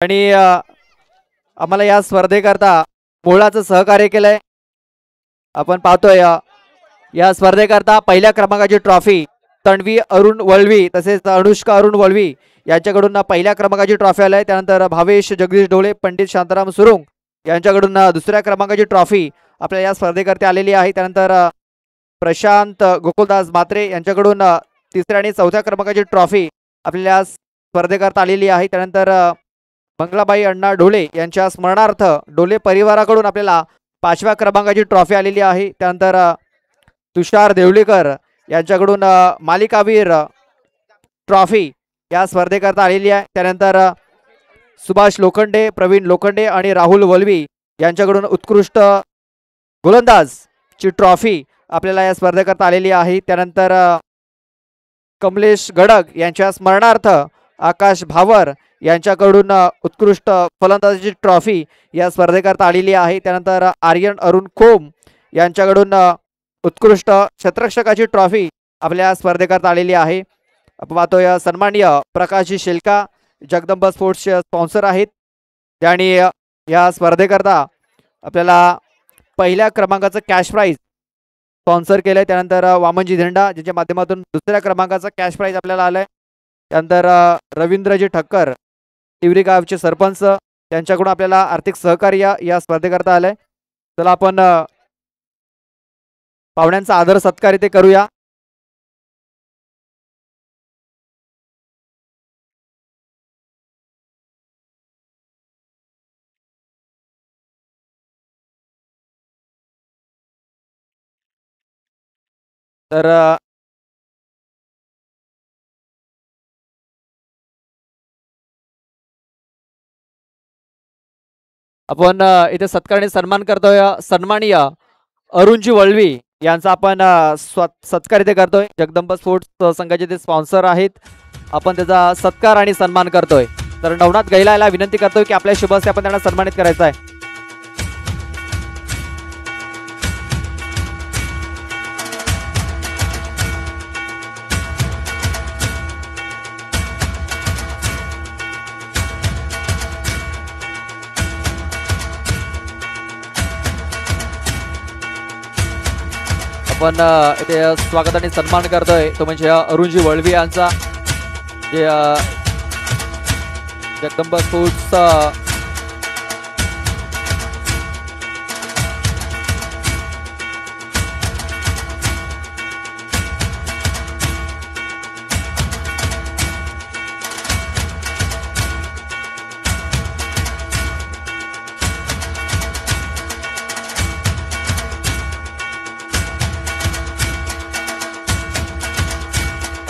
आणि आम्हाला या स्पर्धेकरता मोलाचं सहकार्य केलंय. आपण पाहतोय या स्पर्धेकरता पहिल्या क्रमांकाची ट्रॉफी तन्वी अरुण वळवी तसेच अनुष्का अरुण वळवी यांच्याकडून पहिल्या क्रमांकाची ट्रॉफी आलाय. त्यानंतर भावेश जगदीश डोळे, पंडित शांताराम सुरुंग यांच्याकडून दुसऱ्या क्रमांकाची ट्रॉफी आपल्या या स्पर्धेकरता आलेली आहे. त्यानंतर प्रशांत गोकुलदास म्हात्रे यांच्याकडून तिसऱ्या आणि चौथ्या क्रमांकाची ट्रॉफी आपल्या स्पर्धेकरता आलेली आहे. त्यानंतर मंगलाबाई अण्णा डोले यांच्या स्मरणार्थ डोले परिवाराकडून आपल्याला 5व्या क्रमांकाची ट्रॉफी आलेली आहे. त्यानंतर तुषार देवलीकर यांच्याकडून मालिकावीर ट्रॉफी या स्पर्धेकरता आलेली आहे. त्यानंतर सुभाष लोखंडे, प्रवीण लोखंडे आणि राहुल वलवी यांच्याकडून उत्कृष्ट गोलंदाज ची ट्रॉफी आपल्याला या स्पर्धेकरता आलेली आहे. त्यानंतर कमलेश गडक यांच्या स्मरणार्थ आकाश भावर यांच्याकडून उत्कृष्ट फलंदाजीची ट्रॉफी या स्पर्धेकरता आलेली आहे. त्यानंतर आर्यन अरुण खोम यांच्याकडून उत्कृष्ट क्षेत्ररक्षकाची ट्रॉफी आपल्या स्पर्धेकरता आलेली आहे. आपण पाहतोय सन्माननीय प्रकाशजी शेलका जगदंबा स्पोर्ट्सचे स्पॉन्सर आहेत. आणि या स्पर्धेकरता आपल्याला पहिल्या क्रमांकाचं कॅश प्राइज स्पॉन्सर केलंय. त्यानंतर वामनजी झेंडा ज्यांच्या माध्यमातून दुसऱ्या क्रमांकाचा कॅश प्राइज आपल्याला आलाय. त्यानंतर रवींद्रजी ठक्कर तिवरी गावचे सरपंच त्यांच्याकडून आपल्याला आर्थिक सहकार्य या स्पर्धेकरता आलंय. चला आपण पाहुण्यांचा आदर सत्कार इथे करूया. तर आपण इथे सत्कारने सन्मान करतोय. सन्माननीय अरुणजी वळवी यांचा आपण सत्कार इथे करतोय. जगदंबा स्पोर्ट्स संघाचे ते स्पॉन्सर आहेत. आपण त्याचा सत्कार आणि सन्मान करतोय. तर नवनाथ गैलाला विनंती करतोय की आपल्या शुभ हस्ते आपण त्यांना सन्मानित करायचं आहे. आपण इथे स्वागत आणि सन्मान करतोय तो म्हणजे अरुणजी वळवी यांचा, जे जगदंबा स्पोर्ट्स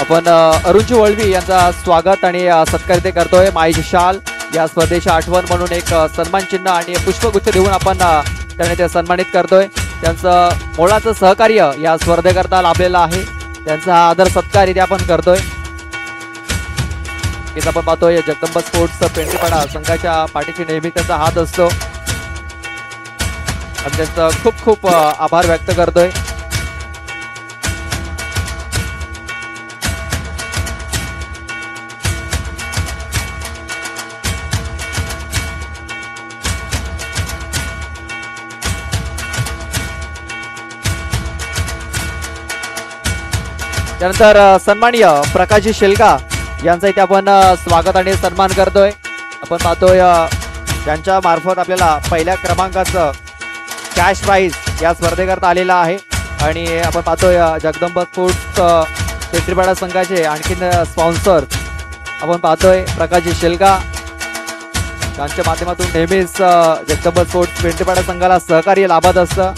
आपण अरुणजी वळवी यांचा स्वागत आणि सत्कार इथे करतोय. माईची शाल या स्पर्धेची आठवण म्हणून एक सन्मान चिन्ह आणि पुष्पगुच्छ देऊन आपण त्यांना ते सन्मानित करतोय. त्यांचं मोलाचं सहकार्य या स्पर्धेकरता लाभलेलं आहे. त्यांचा हा आदर सत्कार इथे आपण करतोय. इथे आपण पाहतोय जगदंबा स्पोर्ट्स पेंडीपाडा संघाच्या पाठीशी नेहमी त्यांचा हात असतो आणि त्यांचं खूप खूप आभार व्यक्त करतोय. त्यानंतर सन्माननीय प्रकाशजी शेलका यांचा इथे आपण स्वागत आणि सन्मान करतोय. आपण पाहतोय त्यांच्या मार्फत आपल्याला पहिल्या क्रमांकाचं कॅश प्राइज या स्पर्धेकरता आलेला आहे. आणि आपण पाहतोय जगदंबा स्पोर्ट्स पेंडीपाडा संघाचे आणखीन स्पॉन्सर आपण पाहतोय प्रकाशजी शेलका यांच्या माध्यमातून नेहमीच जगदंबा स्पोर्ट्स पेंडीपाडा संघाला सहकार्य लाभत असतं.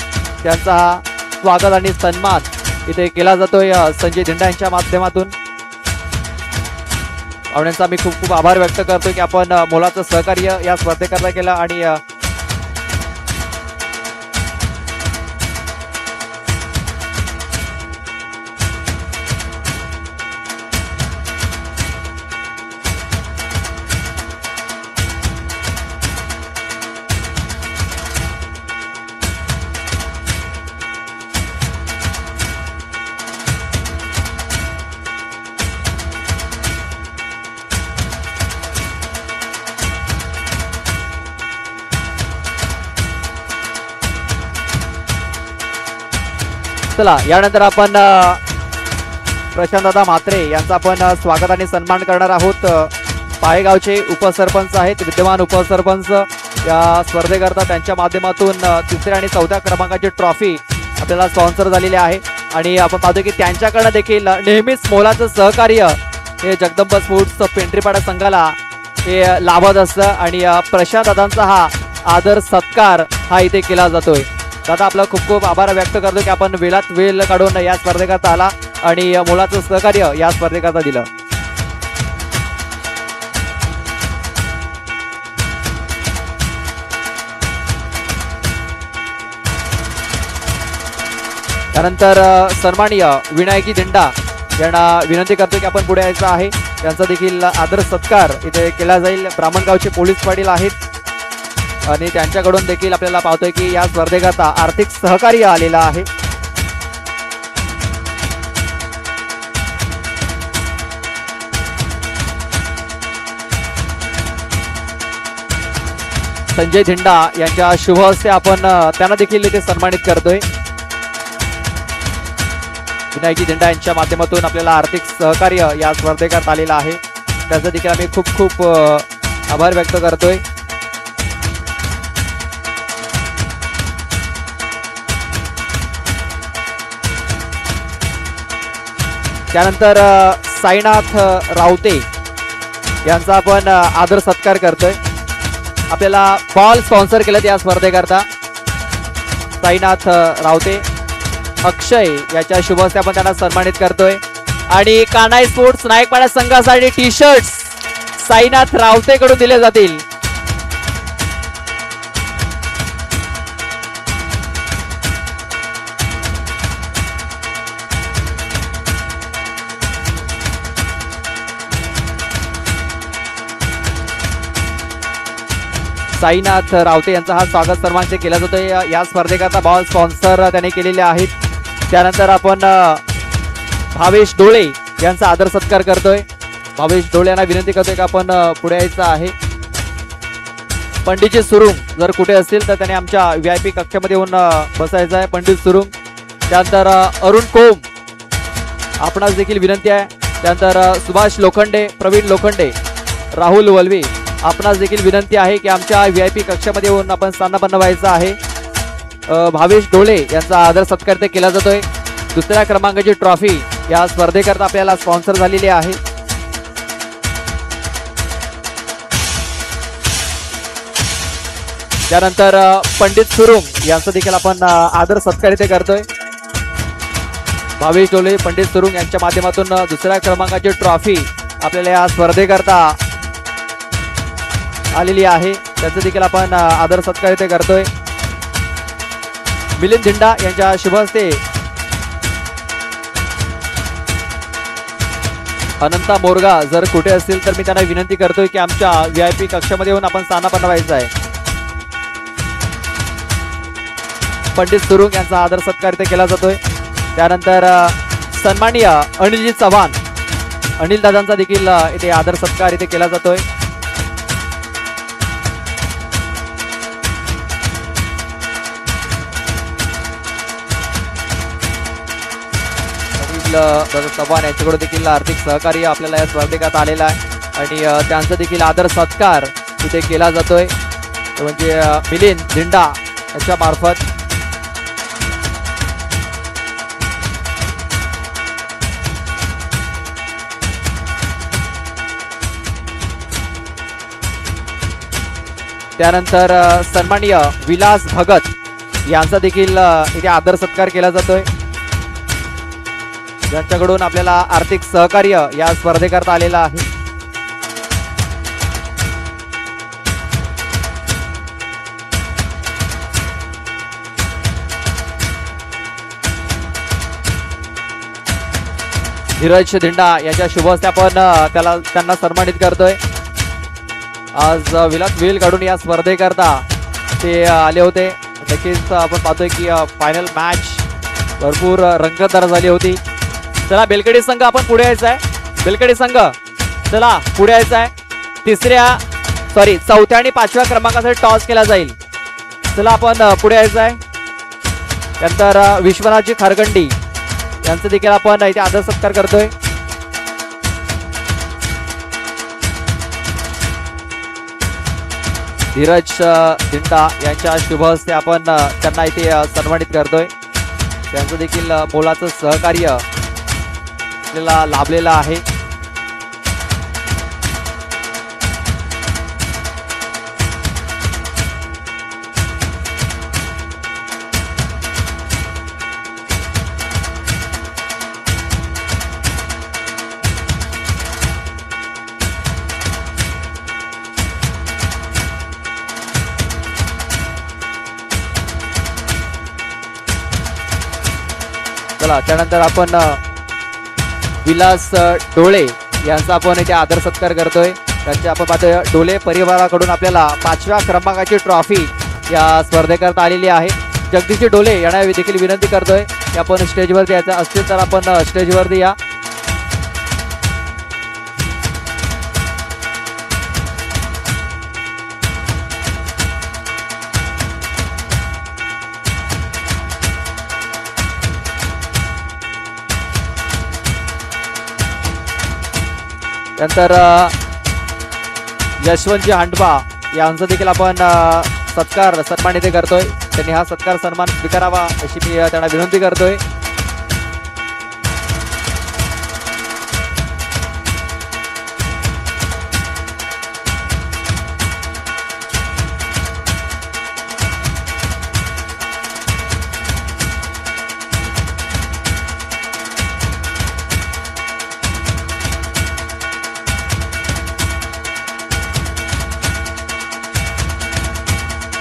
त्यांचा हा स्वागत आणि सन्मान इथे केला जातोय संजय झेंडा यांच्या माध्यमातून. पाहुण्यांचा मी खूप खूप आभार व्यक्त करतो की आपण मोलाचं सहकार्य या स्पर्धेकरता केलं. आणि चला यानंतर आपण प्रशांतदादा म्हात्रे यांचा आपण स्वागत आणि सन्मान करणार आहोत. पायगावचे उपसरपंच आहेत, विद्यमान उपसरपंच या स्पर्धेकरता त्यांच्या माध्यमातून तिसऱ्या आणि चौथ्या क्रमांकाची ट्रॉफी आपल्याला स्पॉन्सर झालेली आहे. आणि आपण पाहतो की त्यांच्याकडे देखील नेहमीच मोलाचं सहकार्य हे जगदंब स्पोर्ट्स पेंढरीपाडा संघाला हे लाभत असतं. आणि प्रशांत दादांचा हा आदर सत्कार हा इथे केला जातोय. दादा आपला खूप खूप आभार व्यक्त करतो की आपण वेळात वेळ काढून या स्पर्धेकरता आला आणि मोलाचं सहकार्य या स्पर्धेकरता दिलं. त्यानंतर सन्माननीय विनायकी दिंडा यांना विनंती करतो की आपण पुढे यायचं आहे. त्यांचा देखील आदर सत्कार इथे केला जाईल. ब्राह्मणगावचे पोलीस पाटील आहेत आणि त्यांच्याकडून देखील आपल्याला पाहतोय की या स्पर्धेकरता आर्थिक सहकार्य आलेलं आहे. संजय धिंडा यांच्या शुभ हस्ते आपण त्यांना देखील इथे सन्मानित करतोय. विनायकी दिंडा यांच्या माध्यमातून आपल्याला आर्थिक सहकार्य या स्पर्धेकरता आलेलं आहे. त्याचा देखील आम्ही खूप खूप आभार व्यक्त करतोय. त्यानंतर साईनाथ रावते यांचा आपण आदर सत्कार करतोय. आपल्याला बॉल स्पॉन्सर केलेत या स्पर्धेकरता. साईनाथ रावते अक्षय याच्या शुभ हस्ते आपण त्यांना सन्मानित करतोय. आणि कानाई स्पोर्ट्स नायकपाडा संघासाठी टी शर्ट्स साईनाथ रावते कडून दिले जातील. साईनाथ रावते यांचा हा स्वागत सन्मान केला जातोय. या स्पर्धेकरता बॉल स्पॉन्सर त्याने केलेले आहेत. त्यानंतर आपण भावेश डोळे यांचा आदर सत्कार करतोय. भावेश डोळे यांना विनंती करतोय की आपण पुढे यायचं आहे. पंडितजी सुरुंग जर कुठे असतील तर त्याने आमच्या VIP कक्षामध्ये येऊन बसायचं आहे. पंडित सुरुंग. त्यानंतर अरुण कोम आपणास देखील विनंती आहे. त्यानंतर सुभाष लोखंडे, प्रवीण लोखंडे, राहुल वलवी आपणास देखील विनंती आहे की आमच्या VIP कक्षामध्ये येऊन आपण स्थानपन्न व्हायचं आहे. भावेश डोळे यांचा आदर सत्कार ते केला जातोय. दुसऱ्या क्रमांकाची ट्रॉफी या स्पर्धेकरता आपल्याला स्पॉन्सर झालेली आहे. त्यानंतर पंडित सुरुंग यांचा देखील आपण आदर सत्कार इथे करतोय. भावेश डोळे, पंडित सुरुंग यांच्या माध्यमातून दुसऱ्या क्रमांकाची ट्रॉफी आपल्याला या स्पर्धेकरता आलेली आहे. त्याचं देखील आपण आदर सत्कार इथे करतोय. मिलिंद धिंडा यांच्या शुभ हस्ते अनंता मोरगा जर कुठे असतील तर मी त्यांना विनंती करतोय की आमच्या VIP कक्षामध्ये येऊन आपण स्थानापन्न व्हायचं आहे. पंडित सुरुंग यांचा आदर सत्कार इथे केला जातोय. त्यानंतर सन्माननीय अनिलजी चव्हाण, अनिल दादांचा देखील इथे आदर सत्कार इथे केला जातोय. चव्हाण यांच्याकडे देखील आर्थिक सहकार्य आपल्याला या स्पर्धेकरता आलेला आहे आणि त्यांचा देखील आदर सत्कार इथे केला जातोय. म्हणजे मिलिंद धिंडा यांच्या मार्फत. त्यानंतर सन्माननीय विलास भगत यांचा देखील इथे आदर सत्कार केला जातोय. ज्यांच्याकडून आपल्याला आर्थिक सहकार्य या स्पर्धेकरता आलेला आहे. धीरज धिंडा याच्या शुभ हस्ते आपण त्यांना सन्मानित करतोय. आज विलास वेल काढून या स्पर्धेकरता ते आले होते. नक्कीच आपण पाहतोय की फायनल मॅच भरपूर रंगतदार झाली होती. चला बेलकडी संघ आपण पुढे यायचं आहे. बेलकडी संघ चला पुढे यायचं आहे. चौथ्या आणि 5व्या क्रमांकासाठी टॉस केला जाईल. चला आपण पुढे यायचं आहे. त्यानंतर विश्वनाथजी खारगंडी यांचं देखील आपण इथे आदर सत्कार करतोय. धीरज दिंडा यांच्या शुभ हस्ते आपण त्यांना इथे सन्मानित करतोय. त्यांचं देखील मोलाचं सहकार्य आपल्याला लाभलेलं आहे. चला त्यानंतर आपण विलास डोळे यांचा आपण इथे आदर सत्कार करतोय. त्यांच्या आपण पाहतोय डोळे परिवाराकडून आपल्याला 5व्या क्रमांकाची ट्रॉफी या स्पर्धेकरता आलेली आहे. जगदीश डोळे यांना देखील विनंती करतोय की आपण स्टेजवरती यायचं असतील तर आपण स्टेजवरती या. नंतर यशवंतजी हांडबा यांचं देखील आपण सन्मान इथे करतोय. त्यांनी हा सत्कार सन्मान स्वीकारावा अशी मी त्यांना विनंती करतोय.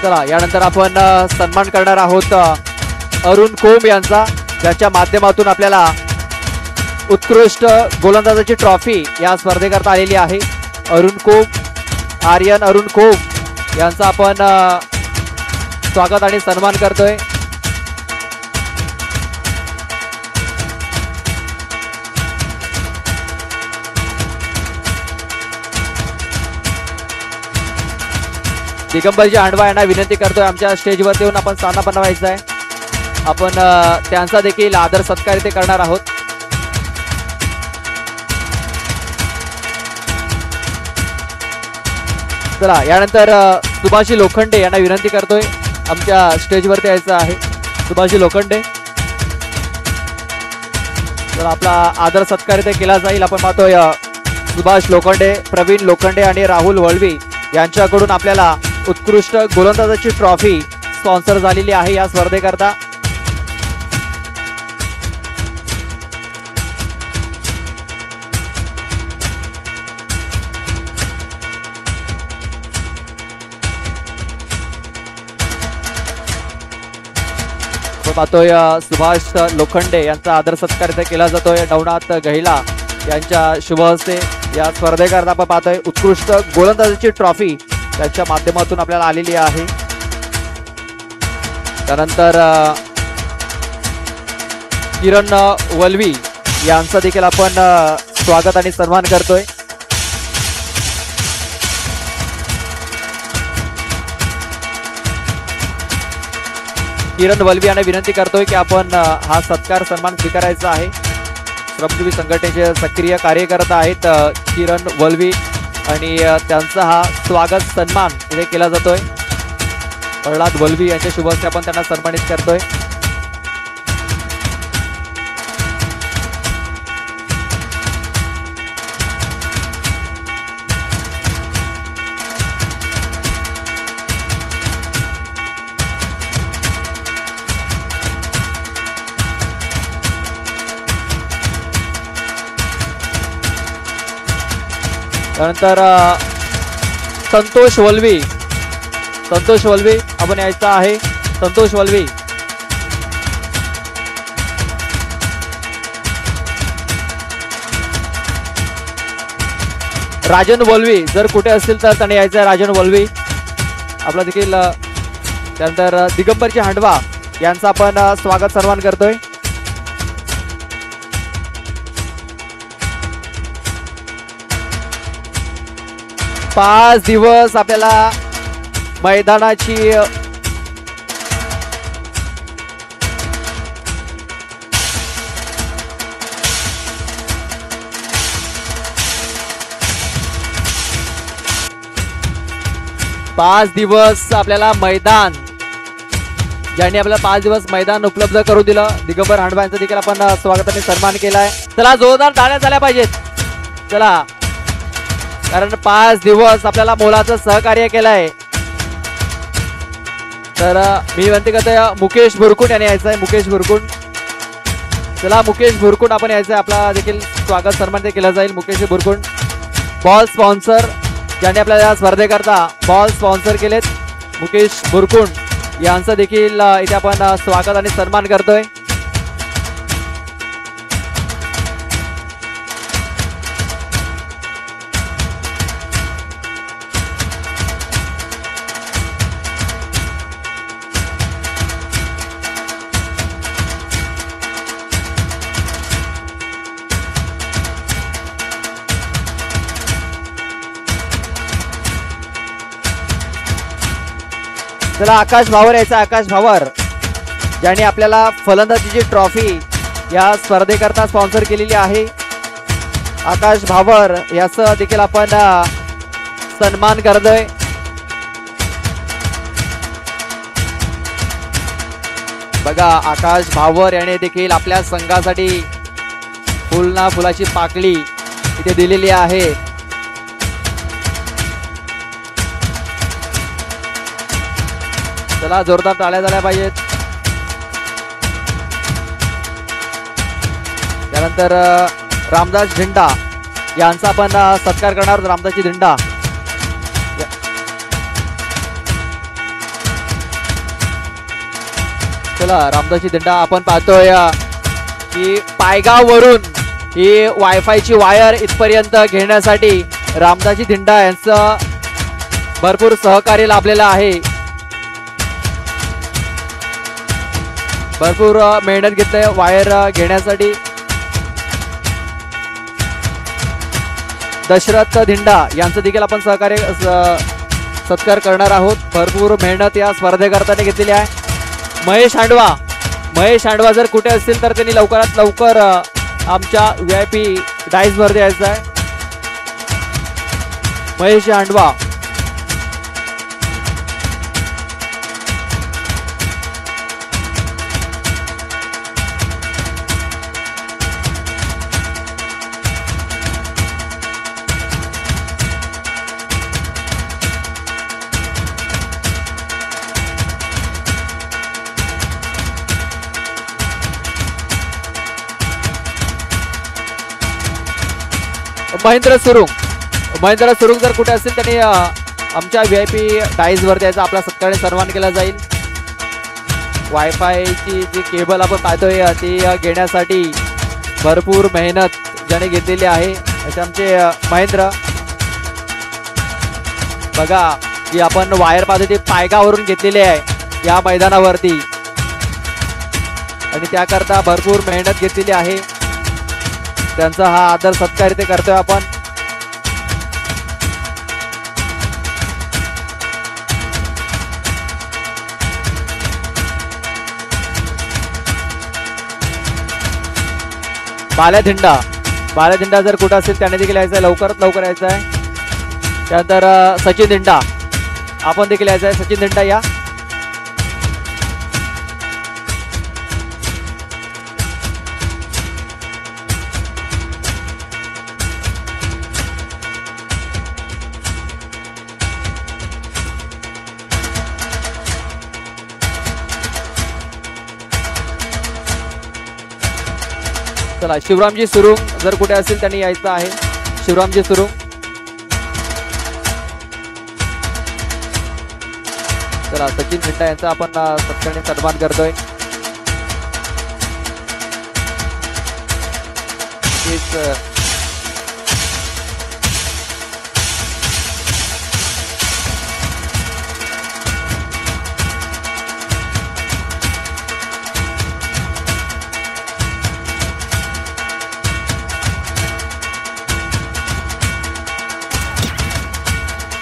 चला यानंतर आपण सन्मान करणार आहोत अरुण कोंब यांचा, ज्याच्या माध्यमातून आपल्याला उत्कृष्ट गोलंदाजाची ट्रॉफी या स्पर्धेकरता आलेली आहे. अरुण कोंब, आर्यन अरुण कोंब यांचा आपण स्वागत आणि सन्मान करतोय. दिगंबरजी हांडवा यांना विनंती करतोय आमच्या स्टेजवरती येऊन आपण सामना बनवायचा आहे. आपण त्यांचा देखील आदर सत्कार इथे करणार आहोत. चला यानंतर सुभाषी लोखंडे यांना विनंती करतोय आमच्या स्टेजवरती यायचं आहे. सुभाषी लोखंडे, चला आपला आदर सत्कार इथे केला जाईल. आपण पाहतोय सुभाष लोखंडे, प्रवीण लोखंडे आणि राहुल वळवी यांच्याकडून आपल्याला उत्कृष्ट गोलंदाजाची ट्रॉफी स्पॉन्सर झालेली आहे या स्पर्धेकरता. पाहतोय सुभाष लोखंडे यांचा आदर सत्कार इथे केला जातोय. नवनाथ गहिला यांच्या शुभ हस्ते या स्पर्धेकरता आपण पाहतोय उत्कृष्ट गोलंदाजाची ट्रॉफी त्याच्या माध्यमातून आपल्याला आलेली आहे. त्यानंतर किरण वलवी यांचा देखील आपण स्वागत आणि सन्मान करतोय. किरण वलवी यांना विनंती करतोय की आपण हा सत्कार सन्मान स्वीकारायचा आहे. श्रमजीवी संघटनेचे सक्रिय कार्यकर्ता आहेत किरण वलवी आणि त्यांचा हा स्वागत सन्मान इथे केला जातोय. प्रल्हाद वलवी यांच्या शुभ हस्ते आपण त्यांना सन्मानित करतोय. त्यानंतर संतोष वलवी आपण यायचं आहे. संतोष वलवी, राजन वलवी जर कुठे असतील तर त्यांनी यायचं आहे. राजन वलवी आपला देखील. त्यानंतर दिगंबरजी हांडवा यांचा आपण स्वागत सन्मान करतोय. पाच दिवस आपल्याला मैदानाची 5 दिवस आपल्याला मैदान, ज्यांनी आपल्याला 5 दिवस मैदान उपलब्ध करून दिलं, दिगंबर हांडबा यांचा देखील आपण स्वागताने सन्मान केलाय. चला जोरदार टाळ्या झाल्या पाहिजेत. चला, कारण 5 दिवस आपल्याला मोलाचं सहकार्य केलंय. तर मी विनंती करतोय मुकेश बुरकुंड यांनी यायचं आहे. मुकेश बुरकुंड, चला मुकेश बुरकुंड आपण यायचं आहे. आपला देखील स्वागत सन्मान ते केलं जाईल. मुकेश बुरकुंड बॉल स्पॉन्सर, ज्यांनी आपल्याला या स्पर्धेकरता बॉल स्पॉन्सर केलेत, मुकेश बुरकुंड यांचं देखील इथे आपण स्वागत आणि सन्मान करतोय. चला आकाश भावर यायचा. आकाश भावर, ज्यांनी आपल्याला फलंदाजीची ट्रॉफी या स्पर्धेकरता स्पॉन्सर केलेली आहे. आकाश भावर याचं देखील आपण सन्मान करतोय. बघा, आकाश भावर याने देखील आपल्या संघासाठी फुलाची पाकळी इथे दिलेली आहे. चला जोरदार टाळ्या झाल्या पाहिजेत. त्यानंतर रामदास झिंडा यांचा आपण सत्कार करणार आहोत. रामदासजी झिंडा, चला रामदासजी झिंडा आपण पाहतोय की पायगाववरून ही वायफायची वायर इथपर्यंत घेण्यासाठी रामदासजी झिंडा यांचं भरपूर सहकार्य लाभलेलं आहे. भरपूर मेहनत घेतली वायर घेण्यासाठी. दशरथ धिंडा यांचं देखील आपण सहकार्य सत्कार करणार आहोत. भरपूर मेहनत या स्पर्धेकरताने घेतलेली आहे. महेश हांडवा जर कुठे असतील तर त्यांनी लवकरात लवकर आमच्या VIP डाईस वर द्यायचं आहे. महेश हांडवा, महेंद्र सुरुंग जर कुठे असतील त्यांनी आमच्या VIP डाईस वर द्यायचा. आपला सत्काराने सन्मान केला जाईल. वायफायची जी केबल आपण पाहतोय ती घेण्यासाठी भरपूर मेहनत ज्याने घेतलेली आहे असे आमचे महेंद्र. बघा, जी आपण वायर पाहतो ती पायगावरून घेतलेली आहे या मैदानावरती आणि त्याकरता भरपूर मेहनत घेतलेली आहे. त्यांचा हा आदर सत्कार इथे करतोय आपण. बाल्याधिंडा जर कुठं असेल त्याने देखील यायचं आहे. लवकरात लवकर यायचं आहे. त्यानंतर सचिन धिंडा आपण देखील यायचं आहे. सचिन धिंडा या. चला शिवरामजी सुरुंग जर कुठे असेल त्यांनी यायचं आहे. शिवरामजी सुरुंग, चला सचिन धिंडा यांचा आपण सत्काराने सन्मान करतोय.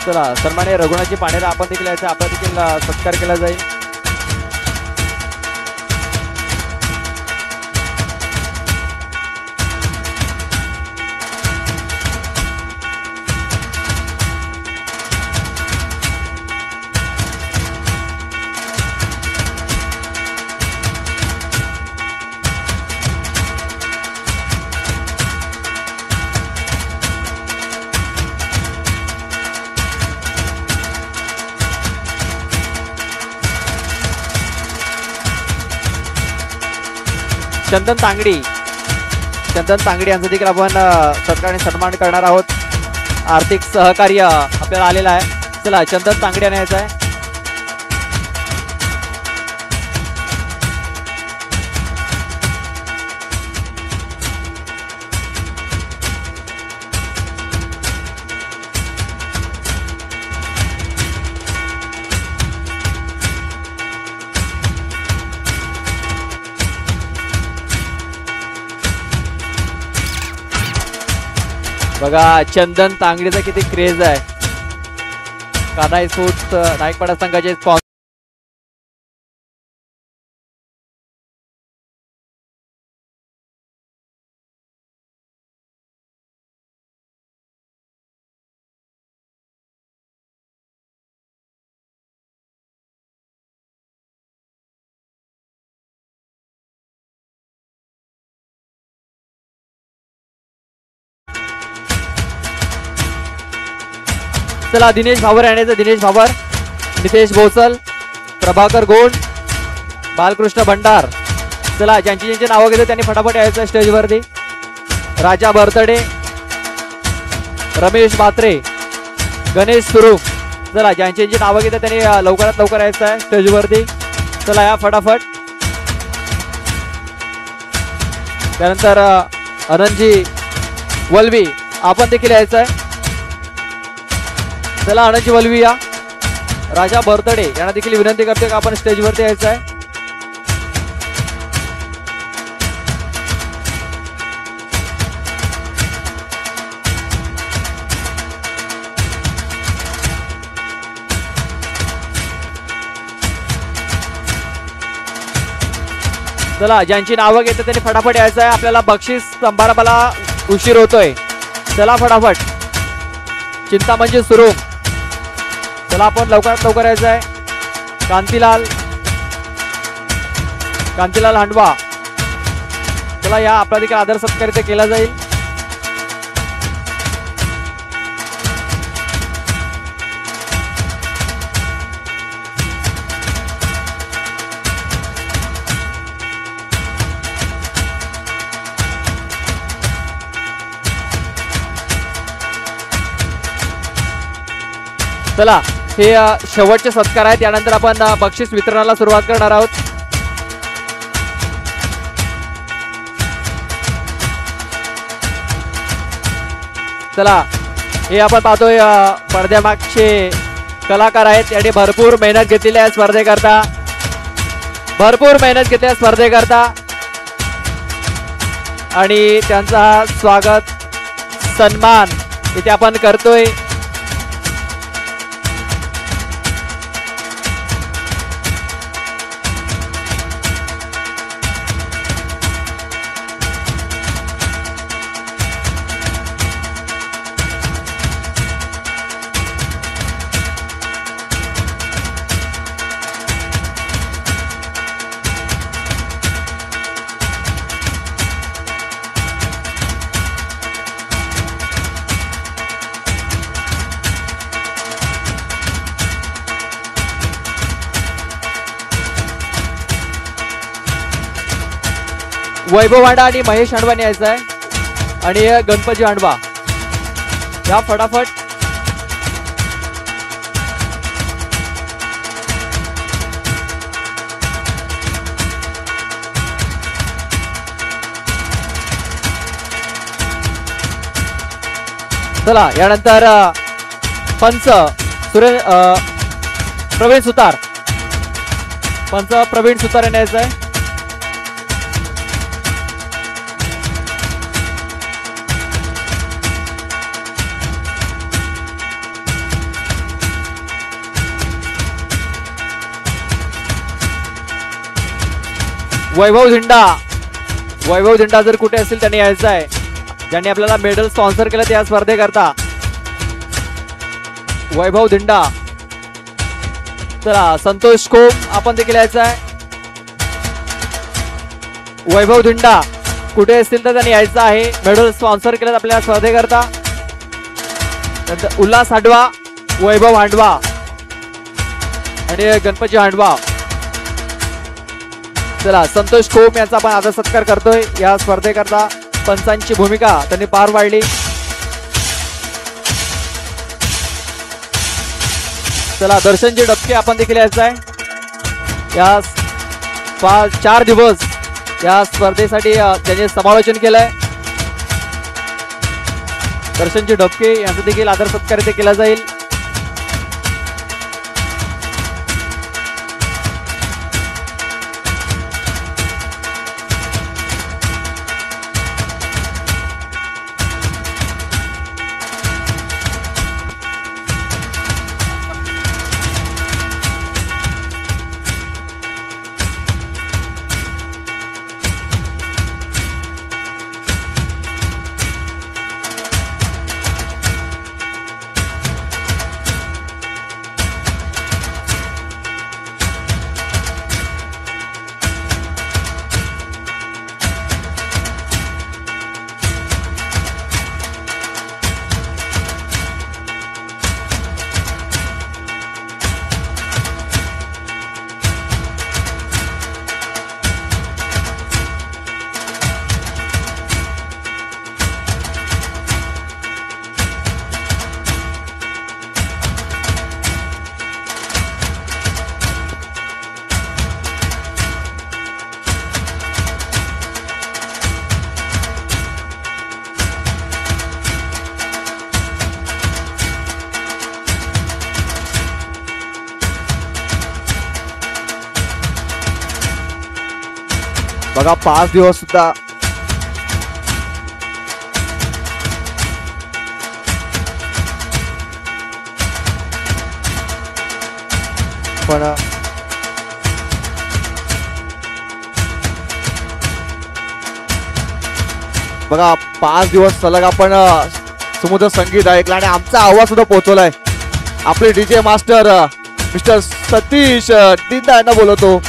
चला सन्मान्य रघुनाथजी पाणेला आपण देखील यायचा. आपला देखील सत्कार केला जाईल. चंदन तांगडी यांचा देखील आपण सत्काराने सन्मान करणार आहोत. आर्थिक सहकार्य आपल्याला आलेलं आहे. चला चंदन तांगडी आणायचं आहे. बघा चंदन तांगडीचा किती क्रेज आहे. कान्हाई स्पोर्ट्स नाईकपाडा संघाचे स्पॉन्सर. चला दिनेश भावर आणायचं. दिनेश भावर, नितेश भोसल, प्रभाकर गोंड, बालकृष्ण भंडार. चला ज्यांची नावं घेतो त्यांनी फटाफट यायचं स्टेजवरती. राजा बरतडे, रमेश बात्रे, गणेश सुरूप. चला ज्यांची नावं घेतो त्यांनी लवकरात लवकर यायचं आहे स्टेजवरती. चला या फटाफट. त्यानंतर आनंदजी वलवी आपण देखील यायचं आहे. चला आनंदजी वलवी या. राजा बरतडे यांना देखील विनंती करते की आपण स्टेजवरती यायचं आहे. चला ज्यांची नावं घेते त्यांनी फटाफट यायचं आहे. आपल्याला बक्षीस समारंभाला उशीर होतोय. चला फटाफट. चिंतामणजी सुरू. चला आपण लवकरात लवकर यायचं आहे. कांतीलाल हांडवा. चला या आपला देखील आदर सत्कार इथे केला जाईल. चला हे शेवटचे सत्कार आहेत. त्यानंतर आपण बक्षीस वितरणाला सुरुवात करणार आहोत. चला हे आपण पाहतोय पडद्यामागचे कलाकार आहेत. त्यांनी भरपूर मेहनत घेतलेली आहे स्पर्धेकरता. आणि त्यांचा स्वागत सन्मान इथे आपण करतोय. वैभव हांडा आणि महेश हांडवानी यायचं आहे. आणि गणपती हांडवा या फटाफट. चला यानंतर पंच प्रवीण सुतार यांनी यायचं आहे. वैभव धिंडा जर कुठे असेल त्यांनी यायचं आहे. ज्यांनी आपल्याला मेडल स्पॉन्सर केलं त्या स्पर्धेकरता. वैभव धिंडा. चला संतोष खोप आपण देखील यायचं आहे. वैभव धिंडा कुठे असतील तर त्यांनी यायचं आहे. मेडल स्पॉन्सर केलं आपल्या स्पर्धेकरता. नंतर उल्हास हांडवा, वैभव हांडवा आणि गणपती हांडवा. चला संतोष खोम यांचा आपण आदर सत्कार करतोय. या स्पर्धेकरता पंचांची भूमिका त्यांनी पार पाडली. चला दर्शनजी डबके आपण देखील यायचं आहे. या 4 दिवस या स्पर्धेसाठी त्यांनी समालोचन केलंय. दर्शनजी डबके यांचा देखील आदर सत्कार इथे केला जाईल. बघा 5 दिवस सुद्धा पण बघा 5 दिवस सलग आपण समुद्र संगीत ऐकलं आणि आमचा आवाज सुद्धा पोहोचवलाय. आपले डीजे मास्टर मिस्टर सतीश दिंदा यांना बोलवतो.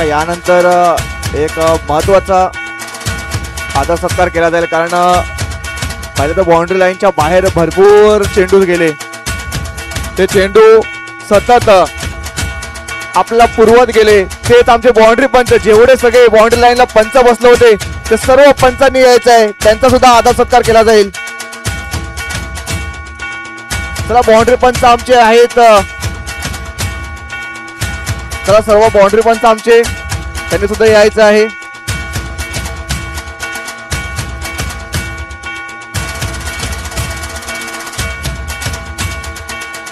यानंतर एक महत्वाचा आदर सत्कार केला जाईल, कारण पहिले तर बाउंड्री लाईनच्या बाहेर भरपूर चेंडू गेले. ते चेंडू सतत आपल्याला पुरवत गेले. तेच आमचे बाउंड्री पंच, जेवढे सगळे बाउंड्री लाईनला पंच बसले होते ते सर्व पंचांनी यायचं आहे, त्यांचा सुद्धा आदर सत्कार केला जाईल. चला बाउंड्री पंच आमचे आहेत. चला सर्व बाउंड्री पंच आमचे, त्यांनी सुद्धा यायचं आहे.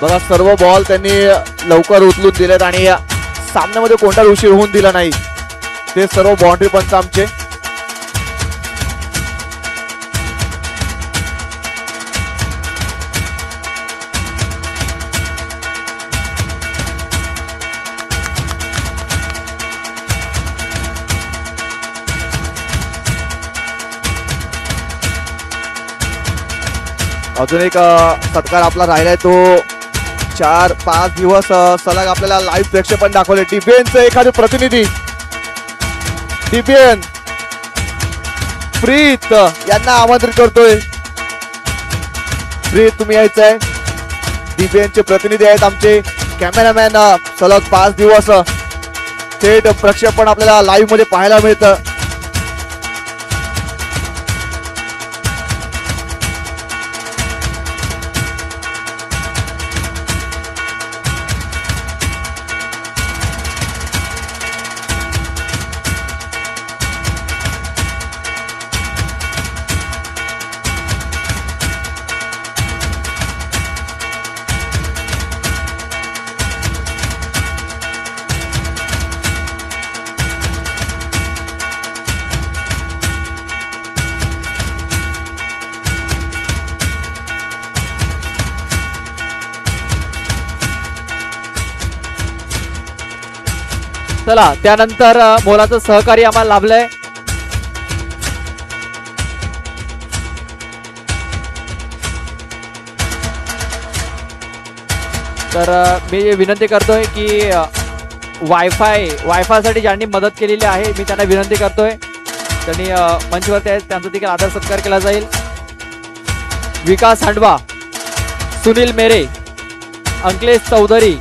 बघा सर्व बॉल त्यांनी लवकर उचलून दिलेत आणि सामन्यामध्ये कोणताच उशीर होऊन दिला नाही. ते सर्व बाउंड्री पंच आमचे. अजून एक सत्कार आपला राहिलाय, तो 4-5 दिवस सलग आपल्याला लाईव्ह प्रेक्षेपण दाखवले. डीबीएनचे एखादे प्रतिनिधी डीबीएन प्रीत यांना आमंत्रित करतोय. प्रीत तुम्ही यायचं आहे. डीबीएनचे प्रतिनिधी आहेत आमचे कॅमेरामॅन. सलग 5 दिवस थेट प्रक्षेपण आपल्याला लाईव्ह मध्ये पाहायला मिळतं. चला त्यानंतर मोलाचं सहकार्य आम्हाला लाभलंय. तर मी विनंती करतोय की वायफायसाठी ज्यांनी मदत केलेली आहे मी त्यांना विनंती करतोय त्यांनी मंचवरती आहेत त्यांचा देखील आदर सत्कार केला जाईल. विकास हांडवा, सुनील मेरे, अंकलेश चौधरी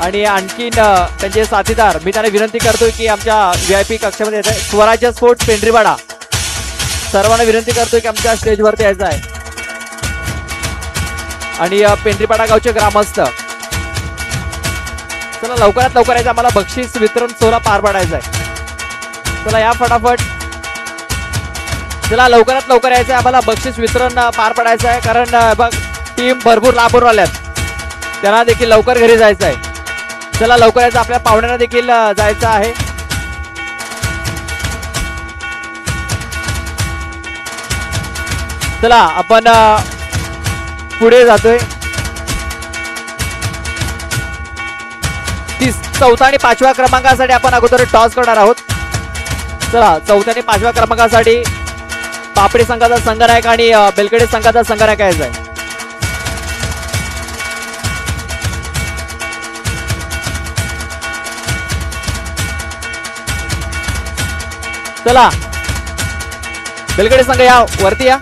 आणि आणखीन त्यांचे साथीदार मी त्यांना विनंती करतोय की आमच्या VIP कक्षामध्ये येत आहे. स्वराज्य स्पोर्ट्स पेंढरीपाडा सर्वांना विनंती करतोय की आमच्या स्टेजवरती यायचं आहे. आणि पेंढरीपाडा गावचे ग्रामस्थ चला लवकरात लवकर यायचं आम्हाला बक्षीस वितरण सोहळा पार पाडायचा आहे. चला या फटाफट चला लवकरात लवकर यायचं आहे आम्हाला बक्षीस वितरण पार पाडायचं आहे कारण बघ टीम भरपूर लांबून आल्यात त्यांना देखील लवकर घरी जायचं आहे. चला लवकर यायचं आपल्या पाहुण्यांना देखील जायचं आहे. चला आपण पुढे जातोय. चौथा आणि पाचव्या क्रमांकासाठी आपण अगोदर टॉस करणार आहोत. चला चौथ्या आणि पाचव्या क्रमांकासाठी पापडी संघाचा संघनायक आणि बेलकडे संघाचा संघनायक यायचा आहे. चला बेलकडे संघ या वरती या.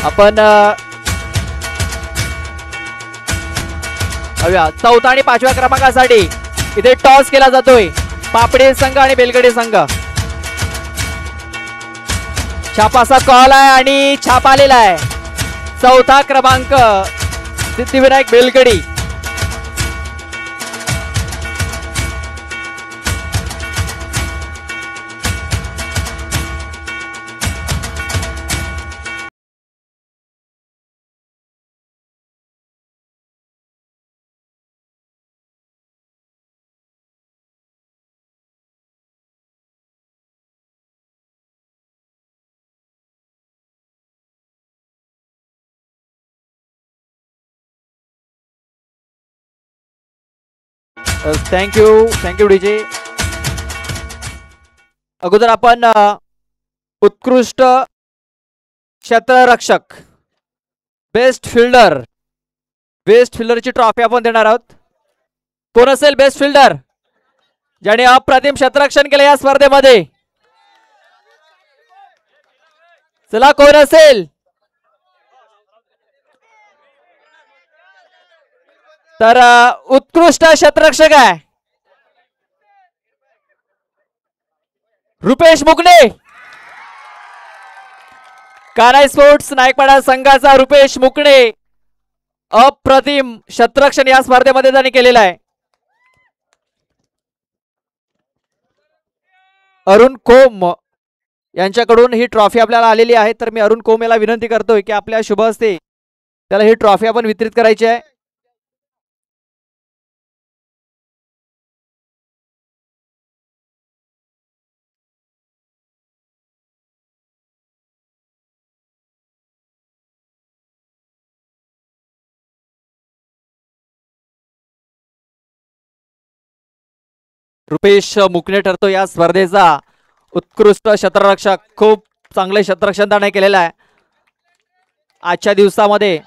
आपण चौथा आणि पाचव्या क्रमांकासाठी इथे टॉस केला जातोय. पापडी संघ आणि बेलगडे संघ छापाचा कॉल आहे आणि छाप आलेला आहे. चौथा क्रमांक सिद्धिविनायक बेलगडी. Thank you DJ. अगोदर आपण उत्कृष्ट क्षेत्ररक्षक बेस्ट फिल्डरची ट्रॉफी आपण देणार आहोत. कोण असेल बेस्ट फिल्डर ज्याने अप्रतिम क्षेत्ररक्षण केले या स्पर्धेमध्ये? चला कोण असेल तर उत्कृष्ट क्षेत्ररक्षक आहे रुपेश मुकणे. कानाई स्पोर्ट्स नायकपाडा संघाचा रुपेश मुकणे अप्रतिम क्षेत्ररक्षण या स्पर्धेमध्ये त्यांनी केलेलं आहे. अरुण कोम यांच्याकडून ही ट्रॉफी आपल्याला आलेली आहे तर मी अरुण कोम याला विनंती करतोय की आपल्या शुभ हस्ते त्याला ही ट्रॉफी आपण वितरित करायची आहे. रुपेश मुकणे ठरतो या स्पर्धेचा उत्कृष्ट क्षेत्ररक्षक. खूप चांगले क्षेत्ररक्षण त्याने केलेलं आहे आजच्या दिवसामध्ये.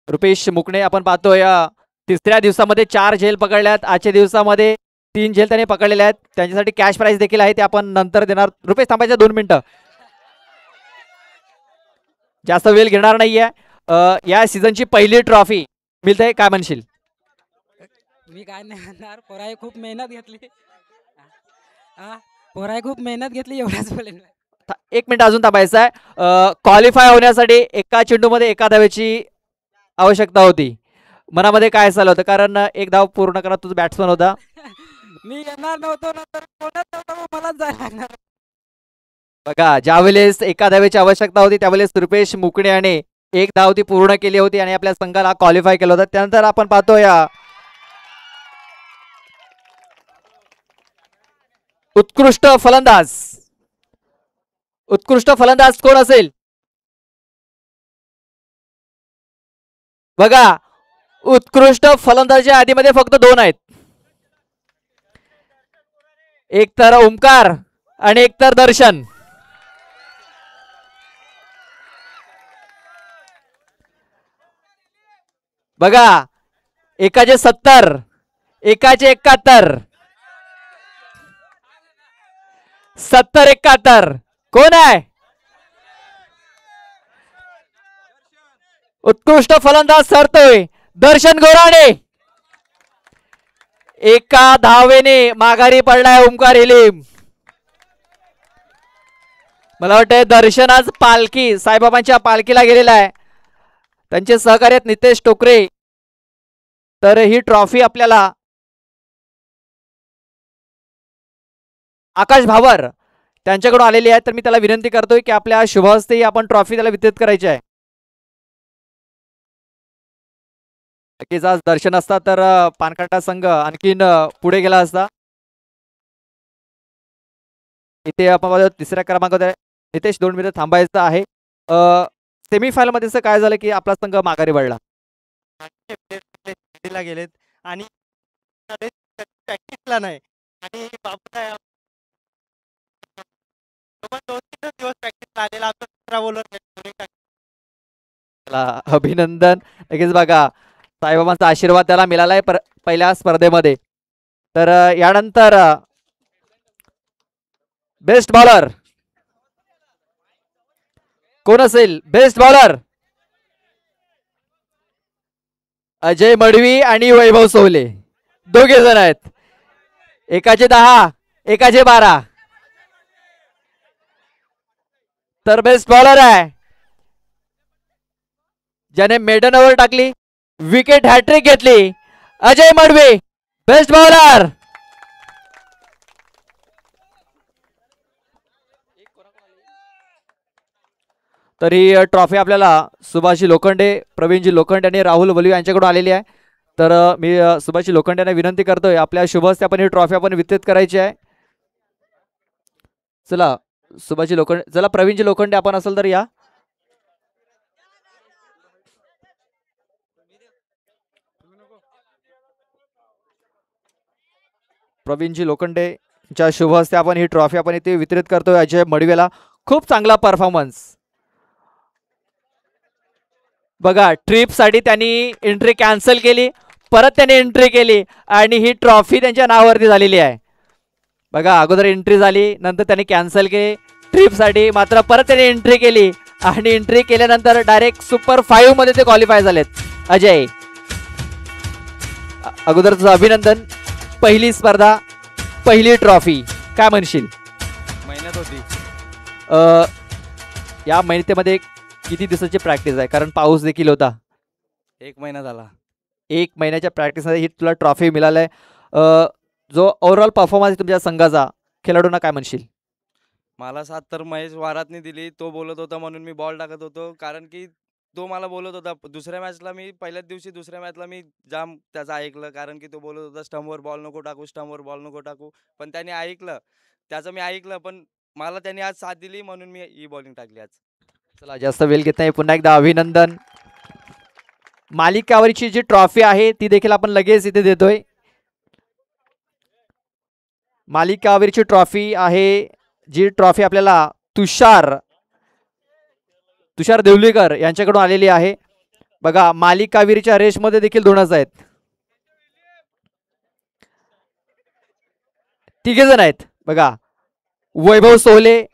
रुपेश मुकणे आपण पाहतोय तिसऱ्या दिवसामध्ये 4 झेल पकडल्यात. आजच्या दिवसामध्ये 3 झेल त्याने पकडलेल्या आहेत. त्यांच्यासाठी कॅश प्राइज देखील आहे ते आपण नंतर देणार. रुपेश थांबायच्या 2 मिनिटं जास्त वेळ घेणार नाहीये. या सीझनची पहिली ट्रॉफी मिळते काय म्हणशील? मी काय नाही म्हणणार पोराय खूप मेहनत घेतली. पोराय खूप मेहनत घेतली एवढाच बोलेन. 1 मिनिट अजून थांबायचं आहे. क्वालिफाय होण्यासाठी एका चेंडूमध्ये एका धावेची आवश्यकता होती. मनामध्ये काय चाललं होतं कारण 1 धाव पूर्ण करा तुझा बॅट्समन होता. मी येणार नव्हतो मला जायला लागणार. बघा ज्यावेळेस एका धावेची आवश्यकता होती त्यावेळेस रुपेश मुकणे याने एक धाव ती पूर्ण केली होती आणि आपल्या संघाला क्वालिफाय केलं होतं. त्यानंतर आपण पाहतोय उत्कृष्ट फलंदाज. उत्कृष्ट फलंदाज कोण असेल बघा. उत्कृष्ट फलंदाजीच्या यादीमध्ये फक्त 2 आहेत. एक तर ओमकार आणि एक तर दर्शन. बघा, एकाचे 70, एकाचे 71. 70-71 कोण आहे? उत्कृष्ट फलंदाज सरतोय दर्शन गोराणे. एका धावेने माघारी पडलाय ओमकार हिलीम. मला वाटतंय दर्शन आज पालखी साईबाबांच्या पालखीला गेलेला आहे. त्यांचे सहकारी आहेत नितेश टोकरे. तर ही ट्रॉफी आपल्याला आकाश भावर त्यांच्याकडून आलेली आहे. तर मी त्याला विनंती करतोय की आपल्या शुभ हस्ते आपण ट्रॉफी त्याला वितरित करायची आहे. नक्कीच आज दर्शन असता तर पानकाटा संघ आणखीन पुढे गेला असता. इथे आपण तिसऱ्या क्रमांकावर नितेश 2 मिनिटं थांबायचं आहे. सेमीफायनल मध्ये काय झालं की आपला संघ माघारी वळला. गेलेत आणि प्रॅक्टिसला नाही आणि दिवस प्रॅक्टिस आलेला अभिनंदन. नक्कीच बघा साईबाबांचा आशीर्वाद त्याला मिळालाय पहिल्या स्पर्धेमध्ये. तर यानंतर बेस्ट बॉलर कोण असेल? बेस्ट बॉलर अजय मडवी आणि वैभव सोवले दोघे जण आहेत. एकाचे 10, एकाचे 12. तर बेस्ट बॉलर आहे ज्याने मेडन ओव्हर टाकली, विकेट हॅट्रिक घेतली, अजय मडवी बेस्ट बॉलर. तर ही ट्रॉफी आपल्याला सुभाषजी लोखंडे, प्रवीणजी लोखंडे आणि राहुल वलवी यांच्याकडून आलेली आहे. तर मी सुभाषजी लोखंडे यांना विनंती करतोय आपल्या शुभ हस्ते आपण ही ट्रॉफी आपण वितरित करायची आहे. चला सुभाषजी लोखंडे, चला प्रवीणजी लोखंडे आपण असेल तर या. प्रवीणजी लोखंडेच्या शुभ हस्ते आपण ही ट्रॉफी आपण इथे वितरित करतोय अजय मडवीला. खूप चांगला परफॉर्मन्स. बघा ट्रिप साठी त्यांनी एंट्री कॅन्सल केली, परत त्यांनी एंट्री केली आणि ही ट्रॉफी त्यांच्या नावावरती झालेली आहे. बघा अगोदर एंट्री झाली, नंतर त्यांनी कॅन्सल केली ट्रिप साठी, मात्र परत त्यांनी एंट्री केली आणि एंट्री केल्यानंतर डायरेक्ट सुपर 5 मध्ये ते क्वालिफाय झालेत. अजय अगोदर तुझं अभिनंदन. पहिली स्पर्धा, पहिली ट्रॉफी, काय म्हणशील? महिन्यात होती. या महिन्यामध्ये किती दिवसाची प्रॅक्टिस आहे? कारण पाऊस देखील होता. 1 महिना झाला. 1 महिन्याच्या प्रॅक्टिसमध्ये ही तुला ट्रॉफी मिळालाय. जो ओव्हरऑल परफॉर्मन्स तुमच्या संघाचा, खेळाडूंना काय म्हणशील? मला 7 तर महेश वारातनी दिली. तो बोलत होता म्हणून मी बॉल टाकत होतो, कारण की तो मला बोलत होता. दुसऱ्या मॅचला मी पहिल्याच दिवशी दुसऱ्या मॅचला मी जाम त्याचं ऐकलं, कारण की तो बोलत होता स्टंपवर बॉल नको टाकू, स्टंपवर बॉल नको टाकू. पण त्याने ऐकलं, त्याचं मी ऐकलं. पण मला त्याने आज साथ दिली म्हणून मी ही बॉलिंग टाकली आज. चला जास्त वेळ घेत नाही, पुन्हा एकदा अभिनंदन. मालिकावरची जी ट्रॉफी आहे ती देखील आपण लगेच इथे देतोय. मालिकावरची ट्रॉफी आहे, जी ट्रॉफी आपल्याला तुषार देवलीकर यांच्याकडून आलेली आहे. बघा मालिकावीरच्या रेसमध्ये देखील 2च आहेत, 3 जण आहेत. बघा वैभव सोहले,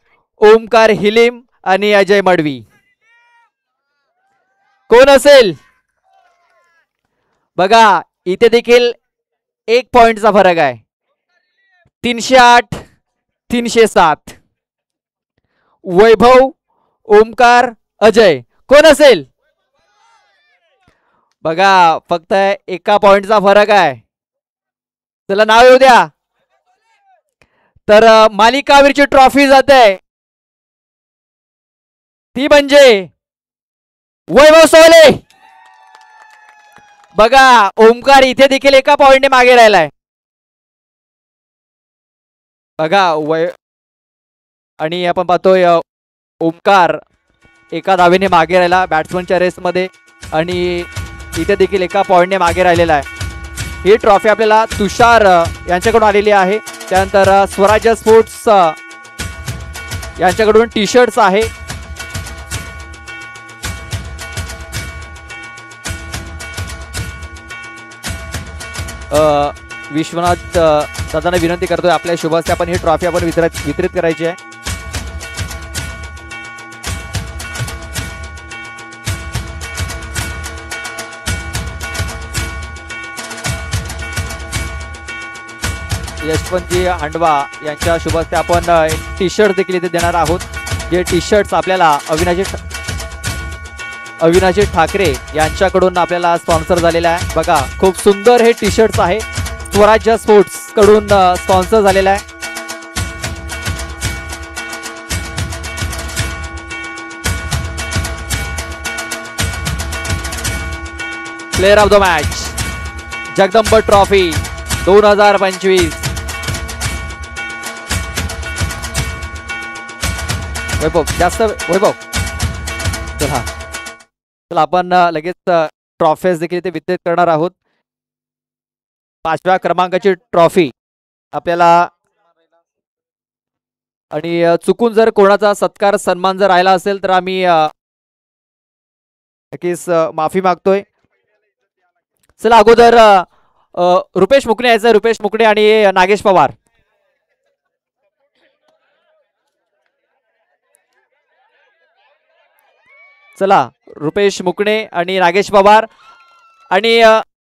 ओमकार हिलीम आणि अजय मडवी. कोण असेल? बघा इथे देखील 1 पॉइंटचा फरक आहे. 308, 307. वैभव, ओमकार, अजय कोण असेल? बघा फक्त 1 पॉइंटचा फरक आहे. चला नाव येऊ द्या. तर मालिकावीरची ट्रॉफी जाते ती म्हणजे वैभव सोले. बघा ओमकार इथे देखील एका पॉइंटने मागे राहिलाय. बघा आणि आपण पाहतोय ओमकार एका धावेने मागे राहिला बॅट्समनच्या रेसमध्ये आणि इथे देखील एका पॉइंटने मागे राहिलेला आहे. ही ट्रॉफी आपल्याला तुषार यांच्याकडून आलेली आहे. त्यानंतर स्वराज्य स्पोर्ट्स यांच्याकडून टी शर्ट्स आहे. विश्वनाथ दादांना विनंती करतोय आपल्या शुभ हस्ते आपण ही ट्रॉफी आपण वितरित करायची आहे. यशवंतजी हांडवा यांच्या शुभ हस्ते आपण टी शर्ट देखील इथे देणार आहोत. जे टी शर्ट्स आपल्याला अविनाशी ठाकरे यांच्याकडून आपल्याला स्पॉन्सर झालेला आहे. बघा खूप सुंदर हे टी शर्ट्स आहे. स्वराज्य स्पोर्ट्स कडून स्पॉन्सर झालेला आहे. Player of the match Jagdamb trophy 2025. वैभव जास्त वैभव. चला आपण लगेच ट्रॉफीज देखील इथे वितरित करणार आहोत. 5व्या क्रमांकाची ट्रॉफी आपल्याला आणि चुकून जर कोणाचा सत्कार सन्मान जर राहिला असेल तर आम्ही नक्कीच माफी मागतोय. चला अगोदर रुपेश मुकणे यायचं. रुपेश मुकणे आणि नागेश पवार. चला रुपेश मुकणे आणि नागेश पवार. आणि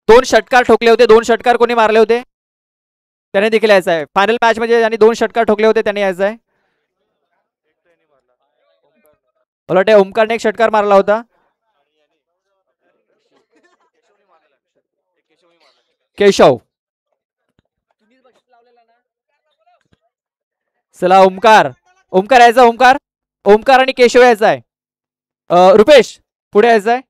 2 षटकार ठोकले होते. 2 षटकार कोणी मारले होते त्याने देखील यायचं आहे. फायनल मॅच मध्ये ज्यांनी 2 षटकार ठोकले होते त्याने यायचं आहे. मला वाटतं ओमकारने 1 षटकार मारला होता. केशव. चला ओमकार यायचा. ओमकार आणि केशव यायचा आहे. रुपेश पुढे यायचं आहे.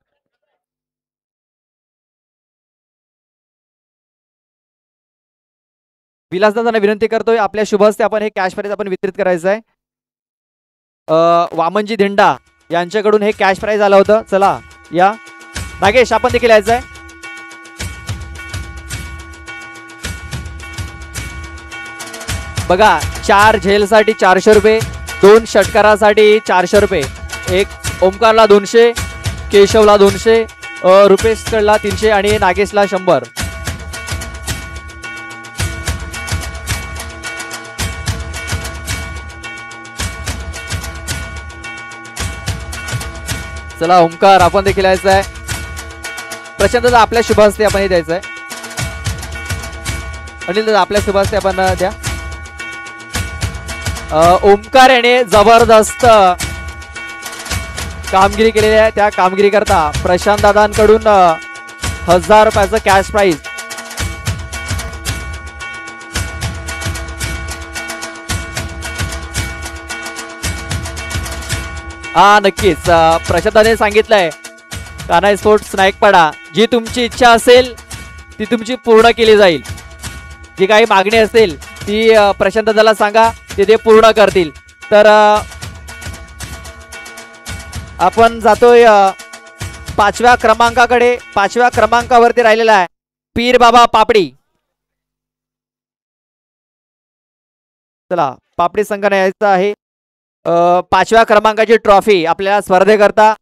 विलासदादांना विनंती करतोय आपल्या शुभ हस्ते आपण हे कॅश प्राइज आपण वितरित करायचं आहे. वामनजी धिंडा यांच्याकडून हे कॅश प्राइज आलं होतं. चला या नागेश आपण देखील यायचं आहे. बघा 4 झेलसाठी 400 रुपये, 2 षटकारासाठी 400 रुपये. एक ओमकारला 200, केशवला 200, रुपेशकडला 300 आणि नागेशला 100. चला ओमकार आपण देखील यायचं आहे. प्रशांत दादा आपल्या शुभ हस्ते आपण हे द्यायचं आहे. अनिल दादा आपल्या शुभ हस्ते आपण द्या. ओमकार याने जबरदस्त कामगिरी केलेली आहे. त्या कामगिरी करता प्रशांत दादांकडून 1000 रुपयाचं कॅश प्राइज. हा नक्कीच प्रशांत दादाने सांगितलंय कान्हा स्पोर्ट्स नाईकपाडा जी तुमची इच्छा असेल ती तुमची पूर्ण केली जाईल. जी काही मागणी असेल ती प्रशांत दादाला सांगा ते पूर्ण करतील. तर आपण जातोय 5व्या क्रमांकाकडे. 5व्या क्रमांकावरती राहिलेला आहे पीर बाबा पापडी. चला पापडी संघाने यायचं आहे. 5व्या क्रमांकाची ट्रॉफी आपल्याला स्पर्धेकरता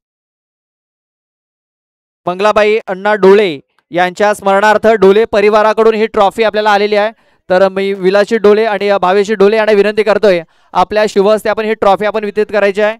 मंगलाबाई अण्णा डोळे यांच्या स्मरणार्थ डोळे परिवाराकडून ही ट्रॉफी आपल्याला आलेली आहे. तर मी विलासी डोळे आणि भावेशी डोळे यांना विनंती करतोय आपल्या शुभ हस्ते आपण ही ट्रॉफी आपण वितरित करायची आहे.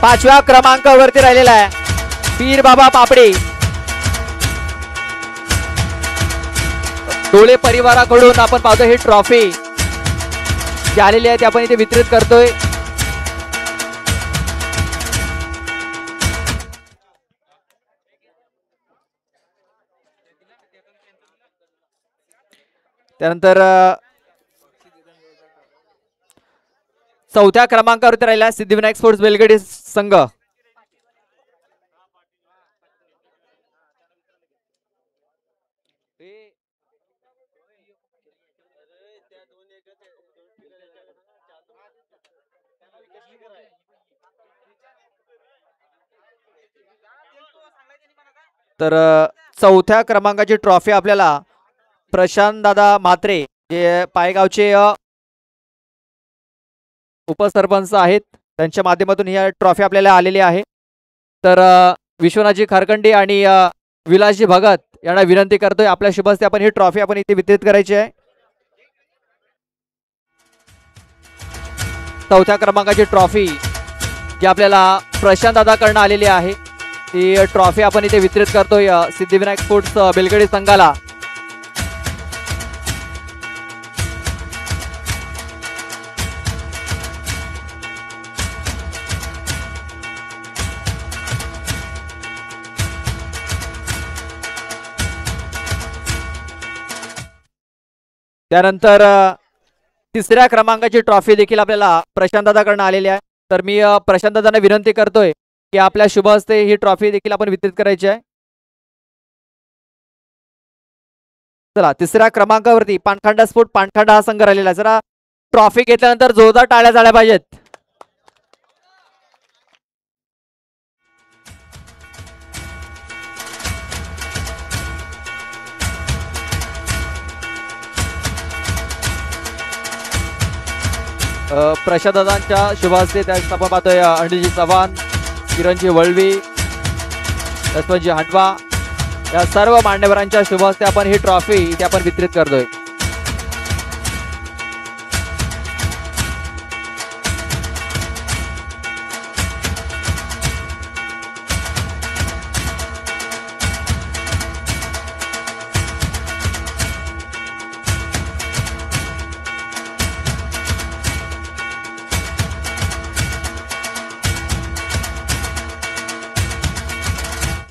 5व्या क्रमांकावरती राहिलेला आहे पीर बाबा पापडी. डोळे परिवाराकडून आपण पाहतो ही ट्रॉफी जी आलेली आहे ती आपण इथे वितरित करतोय. त्यानंतर 4थ्या क्रमांकावरती राहिला सिद्धिविनायक स्पोर्ट्स बेलगडी संघ. तर 4थ्या क्रमांकाची ट्रॉफी आपल्याला प्रशांत दादा म्हात्रे जे पायगावचे उपसरपंच आहेत त्यांच्या माध्यमातून ही ट्रॉफी आपल्याला आलेली आहे. तर विश्वनाथजी खारखंडी आणि विलासजी भगत यांना विनंती करतोय आपल्या शुभ हस्ते आपण ही ट्रॉफी आपण इथे वितरित करायची आहे. 4थ्या क्रमांकाची ट्रॉफी जी आपल्याला प्रशांत दादाकडनं आलेली आहे ती ट्रॉफी आपण इथे वितरित करतोय सिद्धिविनायक स्पोर्ट्स बेलगडी संघाला. त्यानंतर 3ऱ्या क्रमांकाची ट्रॉफी देखील आपल्याला प्रशांत दादाकडनं आलेली आहे. तर मी प्रशांत दादांना विनंती करतोय की आपल्या शुभ हस्ते ही ट्रॉफी देखील आपण वितरित करायची आहे. चला 3ऱ्या क्रमांकावरती पानखांडा स्पोर्ट पानखांडा हा संघ राहिलेला आहे. जरा ट्रॉफी घेतल्यानंतर जोरदार टाळ्या झाल्या पाहिजेत. प्रशांत दादांच्या शुभ हस्ते त्यात आपण पाहतोय अनिलजी चव्हाण, किरणजी वळवी, लक्ष्मणजी हांडवा या सर्व मान्यवरांच्या शुभ हस्ते आपण ही ट्रॉफी इथे आपण वितरित करतोय.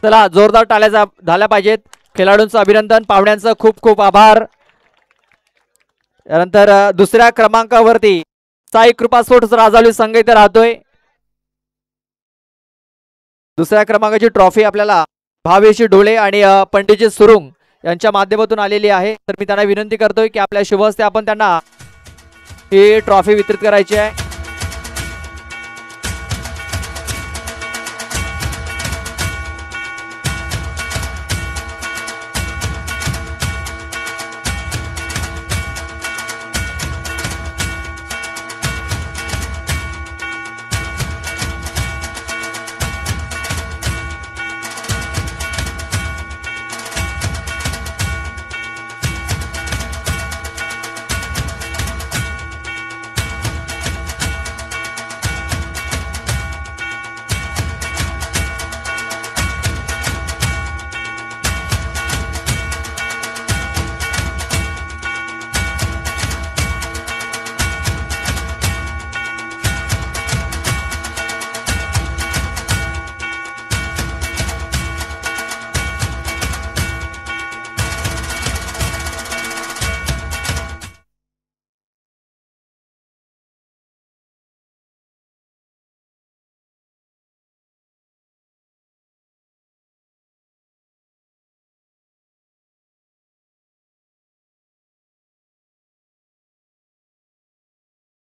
चला जोरदार टाळ्या झाल्या पाहिजेत. खेळाडूंचं अभिनंदन, पाहुण्यांचं खूप खूप आभार. त्यानंतर 2ऱ्या क्रमांकावरती साई कृपा स्पोर्ट्स राजावली संघ इथे राहतोय. 2ऱ्या क्रमांकाची ट्रॉफी आपल्याला भावेशी ढोळे आणि पंडितजी सुरुंग यांच्या माध्यमातून आलेली आहे. तर मी त्यांना विनंती करतोय की आपल्या शुभ हस्ते आपण त्यांना ही ट्रॉफी वितरित करायची आहे.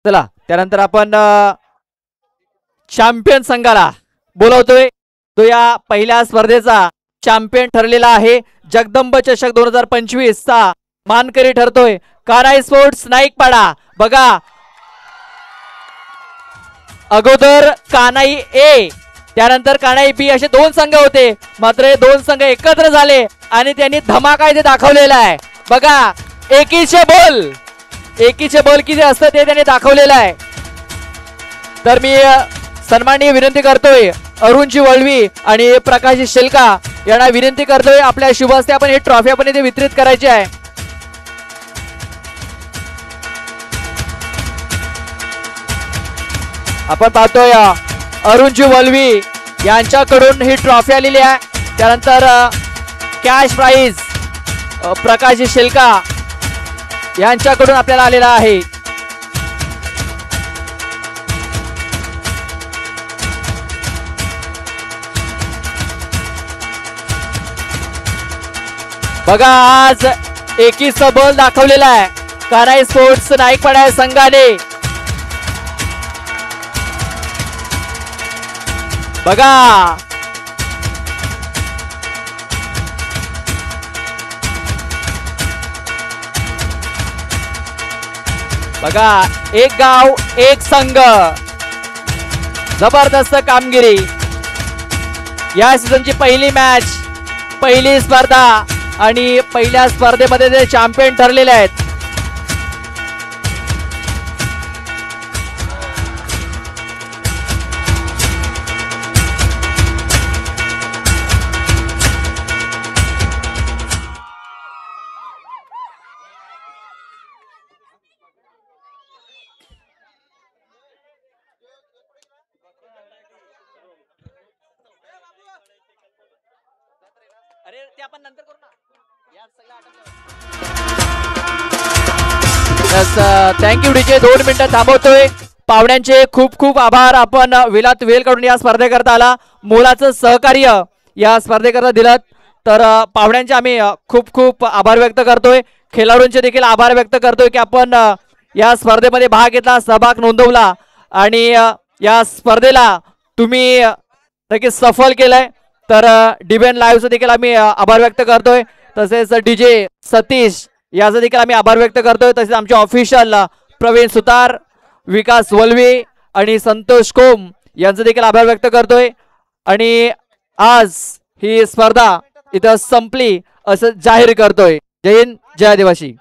चला त्यानंतर आपण चॅम्पियन संघाला बोलवतोय. तो या पहिल्या स्पर्धेचा चॅम्पियन ठरलेला आहे. जगदंब चषक 2025 चा मानकरी ठरतोय कानाई स्पोर्ट्स नाईकपाडा. बघा अगोदर कानाई ए त्यानंतर कानाई बी असे 2 संघ होते, मात्र हे 2 संघ एकत्र झाले आणि त्यांनी धमाका इथे दाखवलेला आहे. बघा एकीचे बोल किती असतं ते त्यांनी दाखवलेलं आहे. तर मी सन्माननीय विनंती करतोय अरुणजी वळवी आणि प्रकाश शेलका यांना विनंती करतोय आपल्या शुभ हस्ते आपण ही ट्रॉफी आपण इथे वितरित करायची आहे. आपण पाहतोय अरुणजी वळवी यांच्याकडून ही ट्रॉफी आलेली आहे. त्यानंतर कॅश प्राइज प्रकाश शेलका यांच्याकडून आपल्याला आलेला आहे. बघा आज एकीचा बल दाखवलेला आहे कानाई स्पोर्ट्स नाईकपाडा संघाने. बघा बघा एक गाव एक संघ जबरदस्त कामगिरी. या सीझनची पहिली मॅच पहिली स्पर्धा आणि पहिल्या स्पर्धेमध्ये ते चॅम्पियन ठरलेले आहेत. अरे ते आपण नंतर करू ना. Thank you DJ. 2 मिनिटं थांबवतोय. पाहुण्यांचे खूप खूप आभार. आपण वेळात वेळ काढून या स्पर्धेकरता आला, मोलाचं सहकार्य या स्पर्धेकरता दिलं. तर पाहुण्यांचे आम्ही खूप खूप आभार व्यक्त करतोय. खेळाडूंचे देखील आभार व्यक्त करतोय की आपण या स्पर्धेमध्ये भाग घेतला, सहभाग नोंदवला आणि या स्पर्धेला तुम्ही नक्कीच सफल केलंय. तर डिबेन लाईव्हचं देखील आम्ही आभार व्यक्त करतोय. तसेच डीजे सतीश याचा देखील आम्ही आभार व्यक्त करतोय. तसेच आमचे ऑफिशियल प्रवीण सुतार, विकास वलवी आणि संतोष कोम यांचा देखील आभार व्यक्त करतोय. आणि आज ही स्पर्धा इथं संपली असं जाहीर करतोय. जय हिंद, जय आदिवासी.